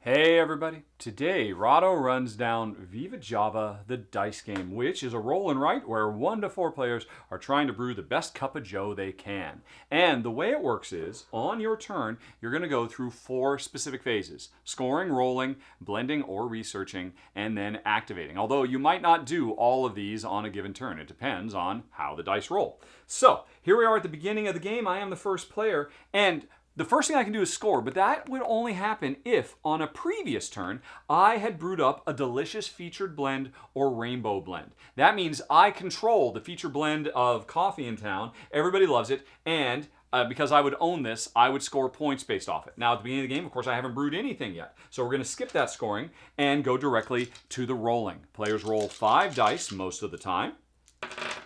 Hey everybody! Today, Rahdo runs down VivaJava, the dice game, which is a roll and write where 1 to 4 players are trying to brew the best cup of joe they can. And the way it works is, on your turn, you're going to go through 4 specific phases: scoring, rolling, blending or researching, and then activating. Although you might not do all of these on a given turn. It depends on how the dice roll. So, here we are at the beginning of the game. I am the first player, and the first thing I can do is score, but that would only happen if, on a previous turn, I had brewed up a delicious featured blend or rainbow blend. That means I control the featured blend of coffee in town. Everybody loves it, and because I would own this, I would score points based off it. Now, at the beginning of the game, of course, I haven't brewed anything yet, so we're going to skip that scoring and go directly to the rolling. Players roll 5 dice most of the time,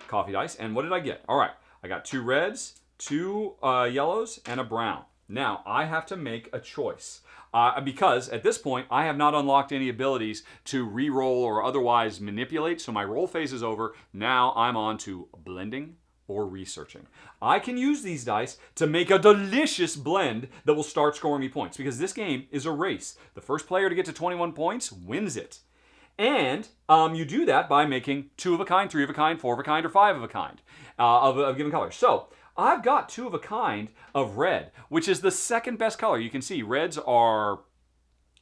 coffee dice, and what did I get? All right, I got 2 reds, 2 yellows, and a brown. Now, I have to make a choice because at this point, I have not unlocked any abilities to re-roll or otherwise manipulate, so my roll phase is over. Now I'm on to blending or researching. I can use these dice to make a delicious blend that will start scoring me points because this game is a race. The first player to get to 21 points wins it. And you do that by making 2 of a kind, 3 of a kind, 4 of a kind, or 5 of a kind of a given color. So I've got 2 of a kind of red, which is the second best color. You can see reds are,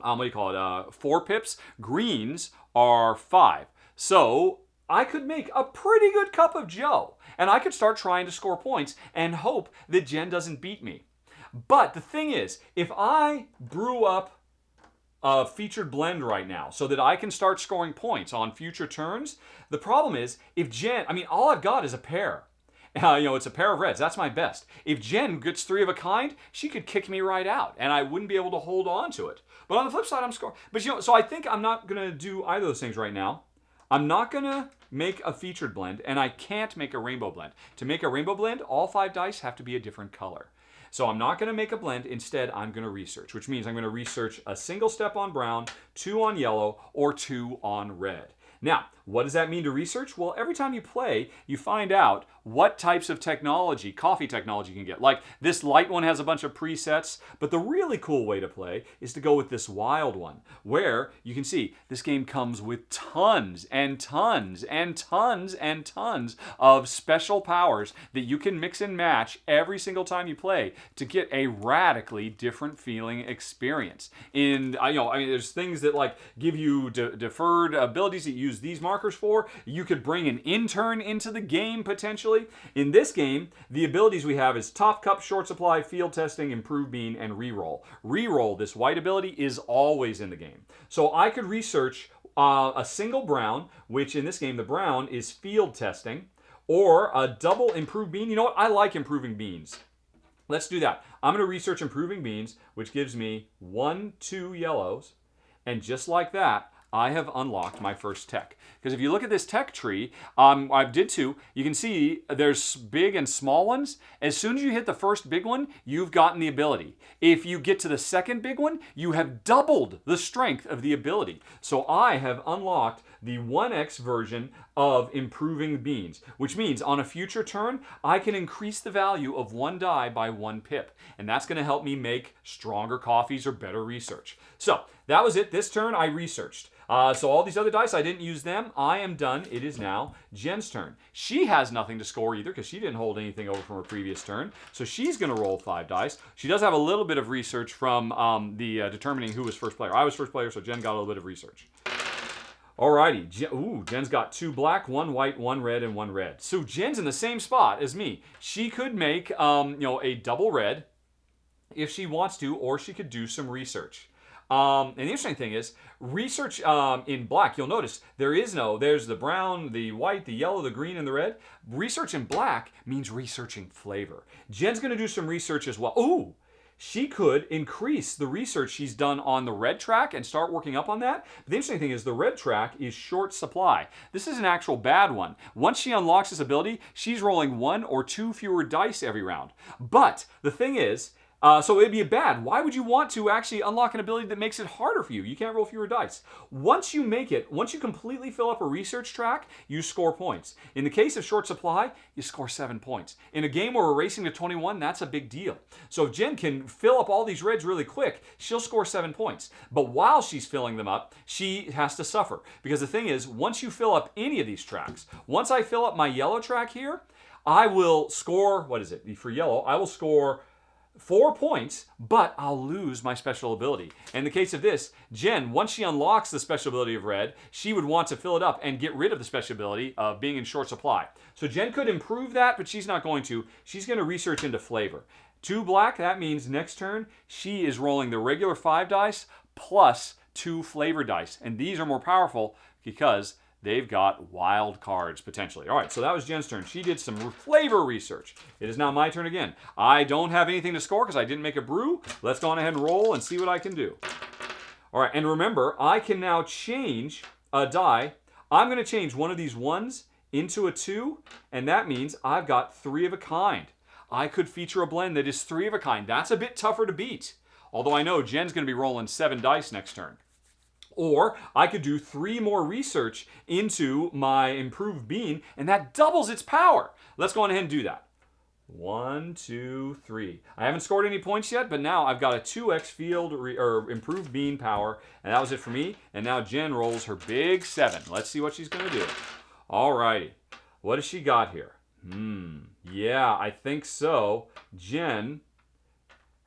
4 pips. Greens are 5. So I could make a pretty good cup of joe, and I could start trying to score points and hope that Jen doesn't beat me. But the thing is, if I brew up a featured blend right now so that I can start scoring points on future turns, the problem is if Jen, all I've got is a pair. It's a pair of reds. That's my best. If Jen gets 3 of a kind, she could kick me right out, and I wouldn't be able to hold on to it. But on the flip side, I'm scoring. But so I think I'm not going to do either of those things right now. I'm not going to make a featured blend, and I can't make a rainbow blend. To make a rainbow blend, all 5 dice have to be a different color. So I'm not going to make a blend. Instead, I'm going to research, which means I'm going to research a single step on brown, 2 on yellow, or 2 on red. Now, what does that mean to research? Well, every time you play, you find out what types of technology, coffee technology you can get. Like this light one has a bunch of presets, but the really cool way to play is to go with this wild one, where you can see this game comes with tons and tons and tons and tons of special powers that you can mix and match every single time you play to get a radically different feeling experience. There's things that like give you deferred abilities that you use these markers for. You could bring an intern into the game potentially. In this game, the abilities we have is top cup, short supply, field testing, improve bean, and reroll. Reroll, this white ability, is always in the game. So I could research a single brown, which in this game the brown is field testing, or a double improve bean. You know what? I like improving beans. Let's do that. I'm going to research improving beans, which gives me 1, 2 yellows, and just like that, I have unlocked my first tech. Because if you look at this tech tree, I did 2. You can see there's big and small ones. As soon as you hit the first big one, you've gotten the ability. If you get to the second big one, you have doubled the strength of the ability. So I have unlocked the 1x version of improving beans, which means on a future turn, I can increase the value of 1 die by 1 pip. And that's going to help me make stronger coffees or better research. So that was it. This turn, I researched. So all these other dice, I didn't use them. I am done. It is now Jen's turn. She has nothing to score either because she didn't hold anything over from her previous turn. So she's going to roll 5 dice. She does have a little bit of research from determining who was first player. I was first player, so Jen got a little bit of research. Alrighty, Jen's got 2 black, 1 white, 1 red, and 1 red. So Jen's in the same spot as me. She could make a double red if she wants to, or she could do some research. And the interesting thing is, research in black, you'll notice there's the brown, the white, the yellow, the green, and the red. Research in black means researching flavor. Jen's going to do some research as well. Ooh! She could increase the research she's done on the red track and start working up on that. But the interesting thing is the red track is short supply. This is an actual bad one. Once she unlocks this ability, she's rolling 1 or 2 fewer dice every round. But the thing is, So it'd be bad. Why would you want to actually unlock an ability that makes it harder for you? You can't roll fewer dice. Once you completely fill up a research track, you score points. In the case of short supply, you score 7 points. In a game where we're racing to 21, that's a big deal. So if Jen can fill up all these reds really quick, she'll score 7 points. But while she's filling them up, she has to suffer. Because the thing is, once you fill up any of these tracks, once I fill up my yellow track here, I will score, what is it? For yellow, I will score 4 points, but I'll lose my special ability. In the case of this, Jen, once she unlocks the special ability of red, she would want to fill it up and get rid of the special ability of being in short supply. So Jen could improve that, but she's not going to. She's going to research into flavor. 2 black, that means next turn, she is rolling the regular 5 dice plus 2 flavor dice. And these are more powerful because they've got wild cards, potentially. All right, so that was Jen's turn. She did some flavor research. It is now my turn again. I don't have anything to score because I didn't make a brew. Let's go on ahead and roll and see what I can do. All right, and remember, I can now change a die. I'm going to change one of these 1s into a 2, and that means I've got 3 of a kind. I could feature a blend that is 3 of a kind. That's a bit tougher to beat, although I know Jen's going to be rolling 7 dice next turn. Or I could do 3 more research into my improved bean, and that doubles its power. Let's go on ahead and do that. 1, 2, 3. I haven't scored any points yet, but now I've got a 2x field or improved bean power, and that was it for me. And now Jen rolls her big 7. Let's see what she's going to do. Alrighty. What has she got here? Yeah, I think so. Jen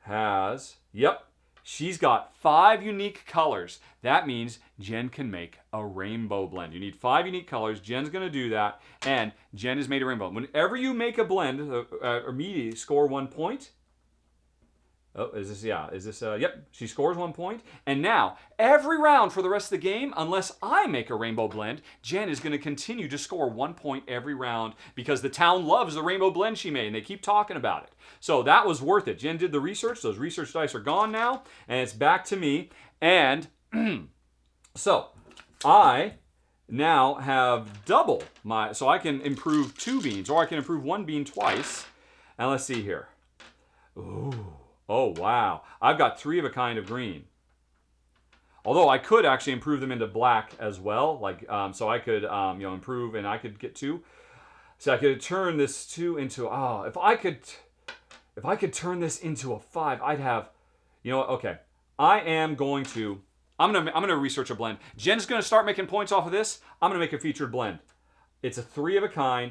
has, yep. She's got 5 unique colors. That means Jen can make a rainbow blend. You need 5 unique colors. Jen's going to do that, and Jen has made a rainbow. Whenever you make a blend, immediately score 1 point. Oh, yep, she scores 1 point. And now, every round for the rest of the game, unless I make a rainbow blend, Jen is going to continue to score 1 point every round because the town loves the rainbow blend she made, and they keep talking about it. So that was worth it. Jen did the research. Those research dice are gone now, and it's back to me. And so I now have double my, so I can improve 2 beans, or I can improve 1 bean twice. And let's see here. Ooh. Oh, wow. I've got 3 of a kind of green. Although I could actually improve them into black as well. Like, so I could, improve and I could get 2. So I could turn this 2 into, if I could turn this into a 5, I'd have, you know what, okay. I'm going to research a blend. Jen's going to start making points off of this. I'm going to make a featured blend. It's a 3 of a kind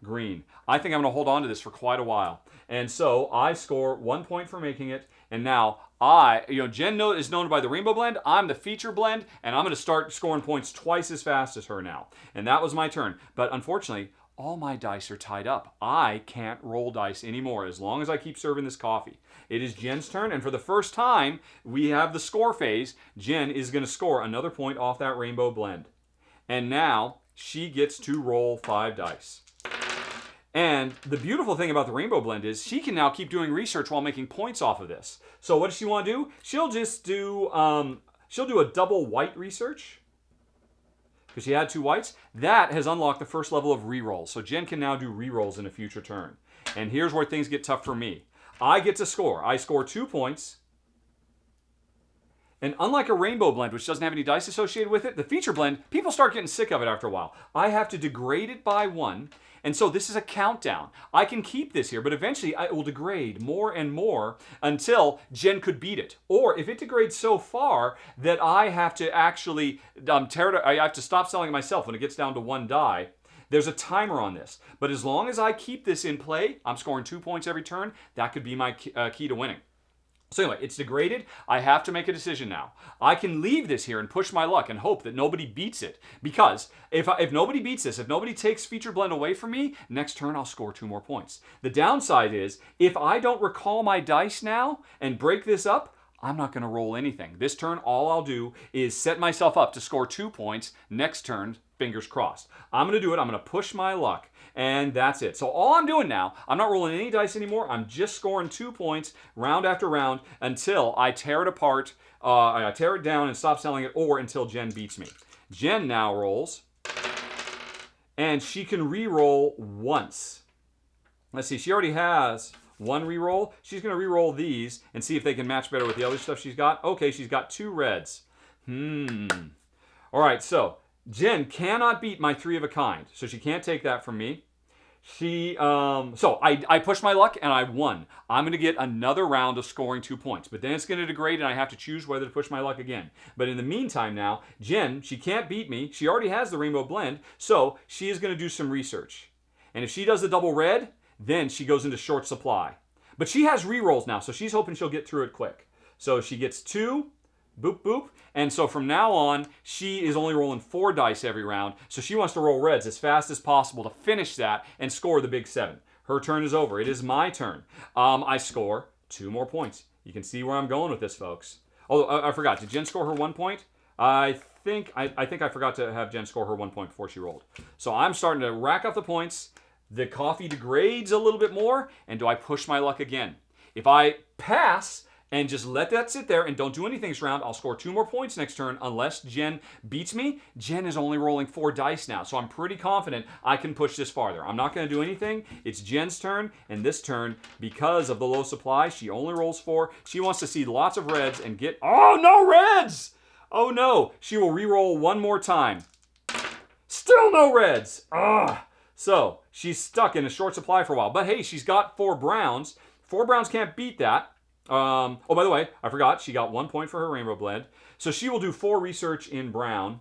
green. I think I'm going to hold on to this for quite a while. And so I score 1 point for making it. And now Jen is known by the rainbow blend. I'm the feature blend, and I'm going to start scoring points twice as fast as her now. And that was my turn. But unfortunately, all my dice are tied up. I can't roll dice anymore as long as I keep serving this coffee. It is Jen's turn, and for the first time, we have the score phase. Jen is going to score another point off that rainbow blend. And now she gets to roll 5 dice. And the beautiful thing about the rainbow blend is she can now keep doing research while making points off of this. So what does she want to do? She'll just do a double white research because she had 2 whites. That has unlocked the first level of rerolls. So Jen can now do rerolls in a future turn. And here's where things get tough for me. I get to score. I score 2 points. And unlike a rainbow blend, which doesn't have any dice associated with it, the feature blend, people start getting sick of it after a while. I have to degrade it by 1. And so this is a countdown. I can keep this here, but eventually it will degrade more and more until Jen could beat it. Or if it degrades so far that I have to actually I have to stop selling it myself when it gets down to 1 die, there's a timer on this. But as long as I keep this in play, I'm scoring 2 points every turn. That could be my key to winning. So anyway, it's degraded. I have to make a decision now. I can leave this here and push my luck and hope that nobody beats it. Because if nobody beats this, if nobody takes feature blend away from me, next turn I'll score 2 more points. The downside is, if I don't recall my dice now and break this up, I'm not going to roll anything. This turn, all I'll do is set myself up to score 2 points. Next turn, fingers crossed. I'm going to do it. I'm going to push my luck. And that's it. So all I'm doing now, I'm not rolling any dice anymore. I'm just scoring 2 points round after round until I tear it apart, I tear it down and stop selling it, or until Jen beats me. Jen now rolls, and she can re-roll once. Let's see, she already has one reroll. She's going to reroll these and see if they can match better with the other stuff she's got. Okay, she's got 2 reds. All right, so Jen cannot beat my 3 of a kind, so she can't take that from me. So I pushed my luck and I won. I'm going to get another round of scoring 2 points, but then it's going to degrade and I have to choose whether to push my luck again. But in the meantime now, Jen, she can't beat me. She already has the rainbow blend, so she is going to do some research. And if she does the double red, then she goes into short supply. But she has rerolls now, so she's hoping she'll get through it quick. So she gets 2, boop, boop. And so from now on, she is only rolling 4 dice every round. So she wants to roll reds as fast as possible to finish that and score the big 7. Her turn is over. It is my turn. I score 2 more points. You can see where I'm going with this, folks. Oh, I forgot. Did Jen score her 1 point? I think I forgot to have Jen score her 1 point before she rolled. So I'm starting to rack up the points. The coffee degrades a little bit more. And do I push my luck again? If I pass and just let that sit there and don't do anything this round, I'll score 2 more points next turn unless Jen beats me. Jen is only rolling 4 dice now, so I'm pretty confident I can push this farther. I'm not going to do anything. It's Jen's turn, and this turn, because of the low supply, she only rolls 4. She wants to see lots of reds and get... Oh, no reds! Oh, no. She will re-roll 1 more time. Still no reds! Ugh. So, she's stuck in a short supply for a while. But hey, she's got 4 browns. 4 browns can't beat that. Oh, by the way, I forgot, she got 1 point for her rainbow blend. So she will do 4 research in brown,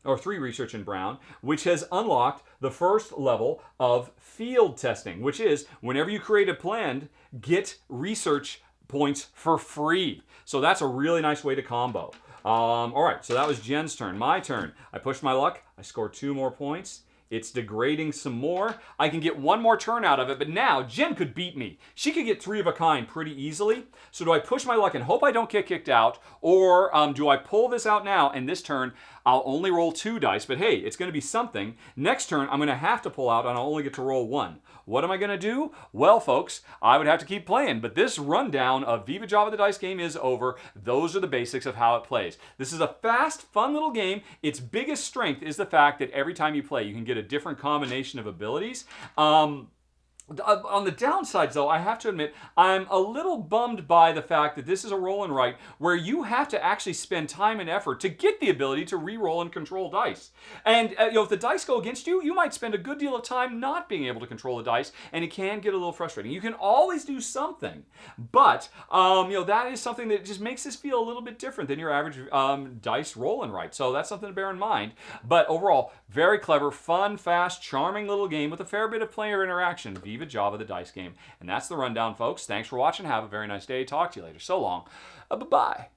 or 3 research in brown, which has unlocked the first level of field testing, which is whenever you create a blend, get research points for free. So that's a really nice way to combo. All right, so that was Jen's turn. My turn. I pushed my luck. I scored 2 more points. It's degrading some more. I can get 1 more turn out of it, but now Jen could beat me. She could get 3 of a kind pretty easily. So do I push my luck and hope I don't get kicked out, or do I pull this out now and this turn I'll only roll 2 dice, but hey, it's going to be something. Next turn I'm going to have to pull out and I'll only get to roll 1. What am I going to do? Well, folks, I would have to keep playing, but this rundown of VivaJava the dice game is over. Those are the basics of how it plays. This is a fast, fun little game. Its biggest strength is the fact that every time you play, you can get a different combination of abilities. On the downsides, though, I have to admit, I'm a little bummed by the fact that this is a roll and write where you have to actually spend time and effort to get the ability to re-roll and control dice. And if the dice go against you, you might spend a good deal of time not being able to control the dice, and it can get a little frustrating. You can always do something, but that is something that just makes this feel a little bit different than your average dice roll and write. So that's something to bear in mind. But overall, very clever, fun, fast, charming little game with a fair bit of player interaction. VivaJava the dice game. And that's the rundown, folks. Thanks for watching. Have a very nice day. Talk to you later. So long. Bye-bye.